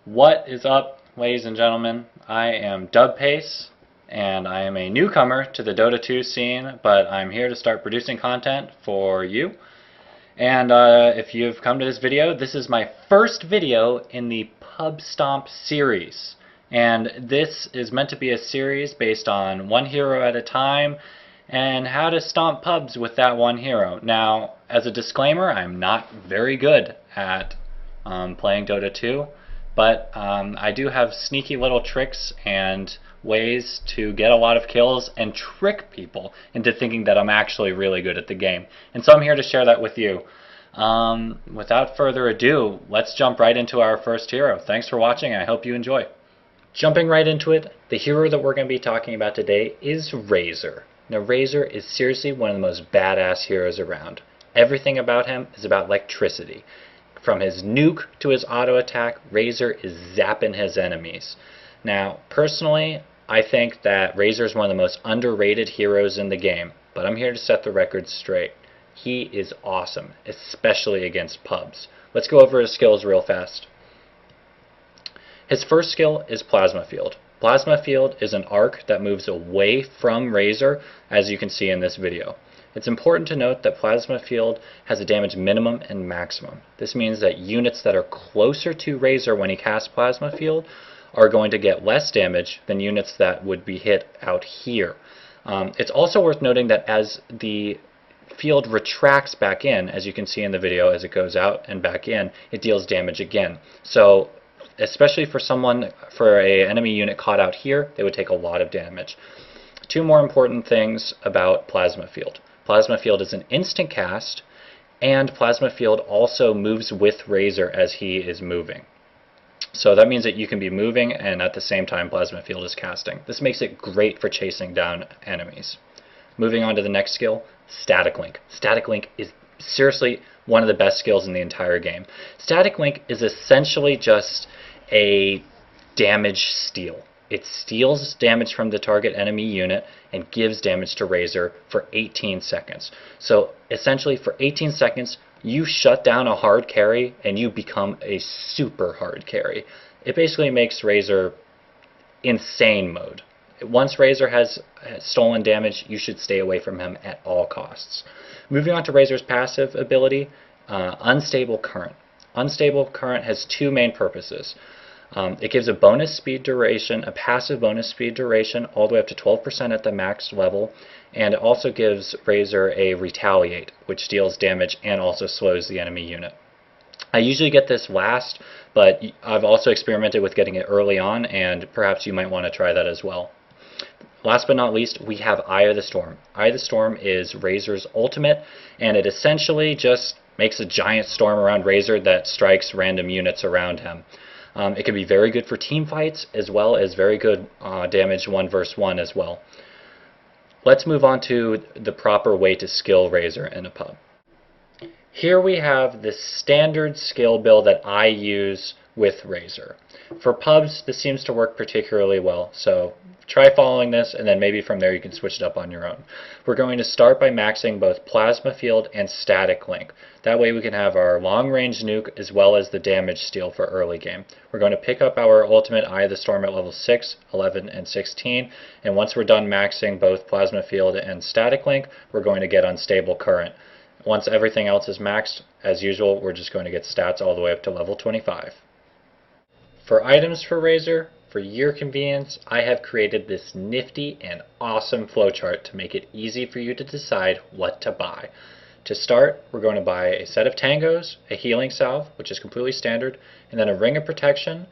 What is up, ladies and gentlemen? I am Dubpace, and I am a newcomer to the Dota 2 scene, but I'm here to start producing content for you. And if you've come to this video, this is my first video in the Pubstomp series. And this is meant to be a series based on one hero at a time and how to stomp pubs with that one hero. Now, as a disclaimer, I'm not very good at playing Dota 2. But I do have sneaky little tricks and ways to get a lot of kills and trick people into thinking that I'm actually really good at the game. And so I'm here to share that with you. Without further ado, let's jump right into our first hero. Thanks for watching. I hope you enjoy. Jumping right into it, the hero that we're going to be talking about today is Razor. Now, Razor is seriously one of the most badass heroes around. Everything about him is about electricity. From his nuke to his auto attack, Razor is zapping his enemies. Now, personally, I think that Razor is one of the most underrated heroes in the game, but I'm here to set the record straight. He is awesome, especially against pubs. Let's go over his skills real fast. His first skill is Plasma Field. Plasma Field is an arc that moves away from Razor, as you can see in this video. It's important to note that Plasma Field has a damage minimum and maximum. This means that units that are closer to Razor when he casts Plasma Field are going to get less damage than units that would be hit out here. It's also worth noting that as the field retracts back in, as you can see in the video, as it goes out and back in, it deals damage again. So especially for an enemy unit caught out here, they would take a lot of damage. Two more important things about Plasma Field. Plasma Field is an instant cast, and Plasma Field also moves with Razor as he is moving. So that means that you can be moving and at the same time Plasma Field is casting. This makes it great for chasing down enemies. Moving on to the next skill, Static Link. Static Link is seriously one of the best skills in the entire game. Static Link is essentially just a damage steal. It steals damage from the target enemy unit and gives damage to Razor for 18 seconds. So essentially for 18 seconds, you shut down a hard carry and you become a super hard carry. It basically makes Razor insane mode. Once Razor has stolen damage, you should stay away from him at all costs. Moving on to Razor's passive ability, Unstable Current. Unstable Current has two main purposes. It gives a bonus speed duration, a passive bonus speed duration, all the way up to 12% at the max level, and it also gives Razor a Retaliate, which deals damage and also slows the enemy unit. I usually get this last, but I've also experimented with getting it early on, and perhaps you might want to try that as well. Last but not least, we have Eye of the Storm. Eye of the Storm is Razor's ultimate, and it essentially just makes a giant storm around Razor that strikes random units around him. It can be very good for team fights as well as very good damage 1 versus 1 as well. Let's move on to the proper way to skill Razor in a pub. Here we have the standard skill build that I use with Razor. For pubs, this seems to work particularly well, so try following this and then maybe from there you can switch it up on your own. We're going to start by maxing both Plasma Field and Static Link. That way we can have our long range nuke as well as the damage steal for early game. We're going to pick up our ultimate Eye of the Storm at level 6, 11, and 16, and once we're done maxing both Plasma Field and Static Link, we're going to get Unstable Current. Once everything else is maxed, as usual, we're just going to get stats all the way up to level 25. For items for Razor, for your convenience, I have created this nifty and awesome flowchart to make it easy for you to decide what to buy. To start, we're going to buy a set of tangos, a healing salve, which is completely standard, and then a ring of protection,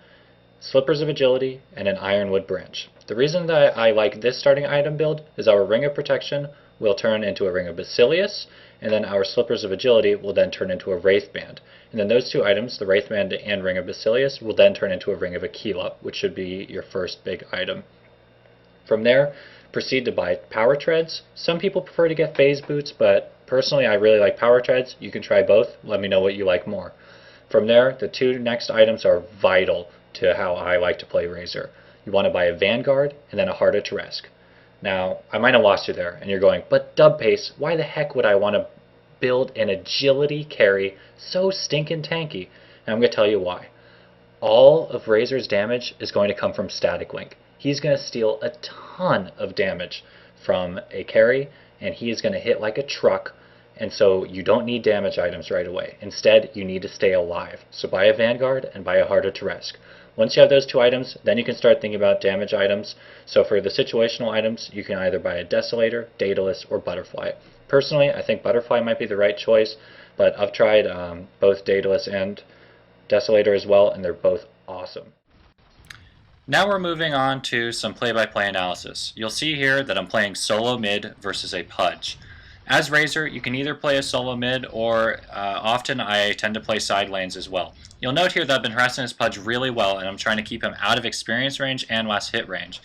slippers of agility, and an ironwood branch. The reason that I like this starting item build is our ring of protection will turn into a ring of Basilius, and then our slippers of agility will then turn into a wraith band. And then those two items, the wraith band and ring of Basilius, will then turn into a ring of Aquila, which should be your first big item. From there, proceed to buy power treads. Some people prefer to get phase boots, but personally I really like power treads. You can try both. Let me know what you like more. From there, the two next items are vital to how I like to play Razor. You want to buy a Vanguard and then a Heart of Teresk. Now, I might have lost you there, and you're going, but Dubpace, why the heck would I want to build an agility carry so stinking tanky? And I'm going to tell you why. all of Razor's damage is going to come from Static Link. He's going to steal a ton of damage from a carry, and he is going to hit like a truck, and so you don't need damage items right away. Instead, you need to stay alive. So buy a Vanguard and buy a Heart of Teresk. Once you have those two items, then you can start thinking about damage items. So for the situational items, you can either buy a Desolator, Daedalus, or Butterfly. Personally, I think Butterfly might be the right choice, but I've tried both Daedalus and Desolator as well, and they're both awesome. Now we're moving on to some play-by-play analysis. You'll see here that I'm playing solo mid versus a Pudge. As Razor, you can either play a solo mid, or often I tend to play side lanes as well. You'll note here that I've been harassing this Pudge really well, and I'm trying to keep him out of experience range and last hit range.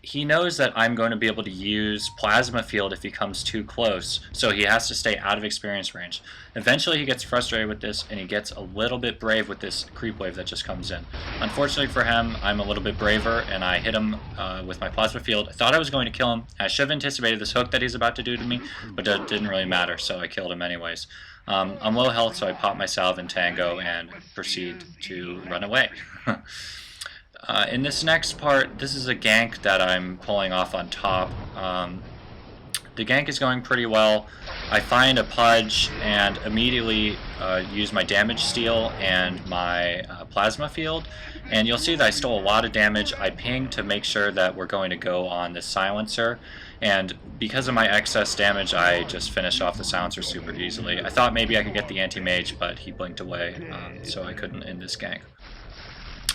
He knows that I'm going to be able to use Plasma Field if he comes too close, so he has to stay out of experience range. Eventually he gets frustrated with this, and he gets a little bit brave with this creep wave that just comes in. Unfortunately for him, I'm a little bit braver, and I hit him with my Plasma Field. I thought I was going to kill him. I should have anticipated this hook that he's about to do to me, but it didn't really matter, so I killed him anyways. I'm low health, so I pop my Salve and Tango and proceed to run away. In this next part, this is a gank that I'm pulling off on top. The gank is going pretty well. I find a Pudge and immediately use my damage steal and my plasma field, and you'll see that I stole a lot of damage. I ping to make sure that we're going to go on the silencer, and because of my excess damage, I just finished off the silencer super easily. I thought maybe I could get the anti-mage, but he blinked away, so I couldn't end this gank.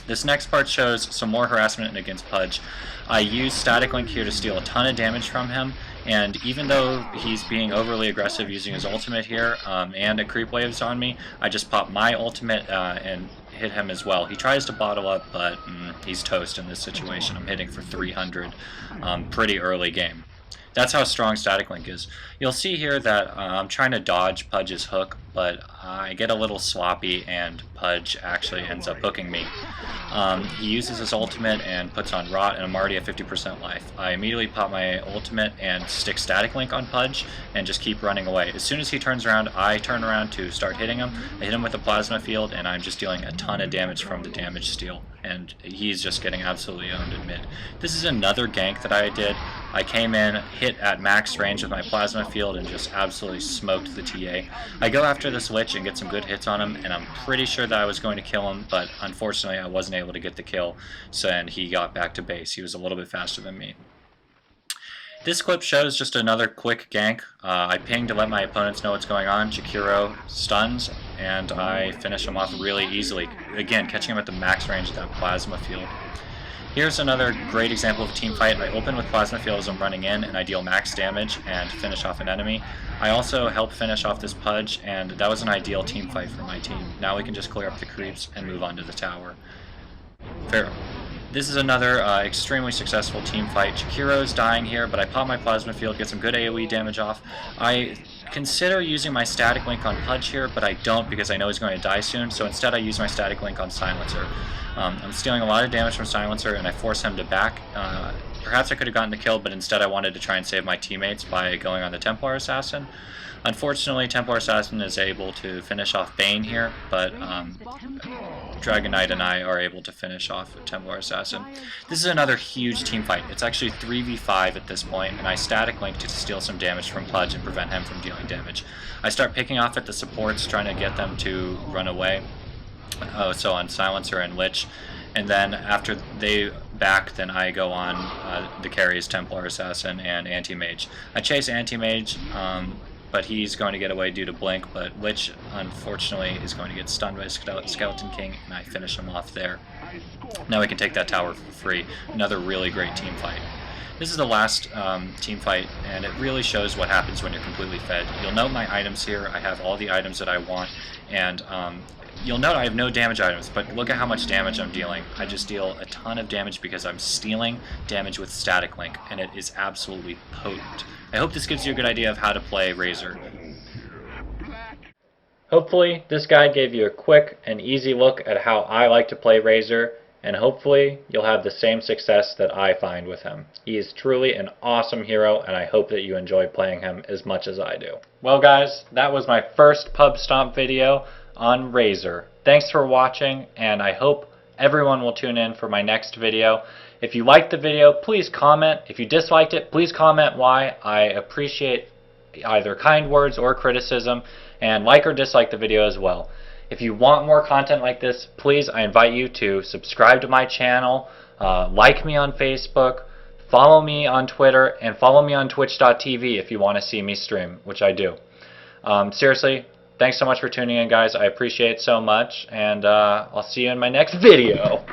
This next part shows some more harassment against Pudge. I use Static Link here to steal a ton of damage from him, and even though he's being overly aggressive using his ultimate here, and a creep wave's on me, I just pop my ultimate and hit him as well. He tries to bottle up, but he's toast in this situation. I'm hitting for 300 pretty early game. That's how strong Static Link is. You'll see here that I'm trying to dodge Pudge's hook, but I get a little sloppy and Pudge actually ends up hooking me. He uses his ultimate and puts on Rot, and I'm already at 50% life. I immediately pop my ultimate and stick Static Link on Pudge and just keep running away. As soon as he turns around, I turn around to start hitting him. I hit him with a plasma field, and I'm just dealing a ton of damage from the damage steal, and he's just getting absolutely owned in mid. This is another gank that I did. I came in, hit at max range with my plasma field, and just absolutely smoked the TA. I go after this Lich and get some good hits on him, and I'm pretty sure that I was going to kill him, but unfortunately I wasn't able to get the kill, and he got back to base. He was a little bit faster than me. This clip shows just another quick gank. I ping to let my opponents know what's going on. Jakiro stuns, and I finish him off really easily. Again, catching him at the max range of that plasma field. Here's another great example of a team fight. I open with Plasma Field as I'm running in, and I deal max damage and finish off an enemy. I also help finish off this Pudge, and that was an ideal team fight for my team. Now we can just clear up the creeps and move on to the tower. Fair. This is another extremely successful team fight. Jakiro's dying here, but I pop my Plasma Field, get some good AoE damage off. I consider using my Static Link on Pudge here, but I don't because I know he's going to die soon, so instead I use my Static Link on Silencer. I'm stealing a lot of damage from Silencer, and I force him to back. Perhaps I could have gotten the kill, but instead I wanted to try and save my teammates by going on the Templar Assassin. Unfortunately, Templar Assassin is able to finish off Bane here, but Dragon Knight and I are able to finish off Templar Assassin. This is another huge team fight. It's actually 3v5 at this point, and I Static Link to steal some damage from Pudge and prevent him from dealing damage. I start picking off at the supports, trying to get them to run away. So on Silencer and Lich, and then after they back, then I go on the carries Templar Assassin and Anti-Mage. I chase Anti-Mage, but he's going to get away due to Blink, but Lich, unfortunately, is going to get stunned by Skeleton King, and I finish him off there. Now we can take that tower for free. Another really great team fight. This is the last team fight, and it really shows what happens when you're completely fed. You'll note my items here. I have all the items that I want, and you'll note I have no damage items, but look at how much damage I'm dealing. I just deal a ton of damage because I'm stealing damage with Static Link, and it is absolutely potent. I hope this gives you a good idea of how to play Razor. Hopefully this guide gave you a quick and easy look at how I like to play Razor, and hopefully you'll have the same success that I find with him. He is truly an awesome hero, and I hope that you enjoy playing him as much as I do. Well guys, that was my first Pubstomp video on Razor. Thanks for watching, and I hope everyone will tune in for my next video. If you liked the video, please comment. If you disliked it, please comment why. I appreciate either kind words or criticism, and like or dislike the video as well. If you want more content like this, please, I invite you to subscribe to my channel, like me on Facebook, follow me on Twitter, and follow me on twitch.tv if you want to see me stream, which I do. Seriously, thanks so much for tuning in, guys. I appreciate it so much, and I'll see you in my next video.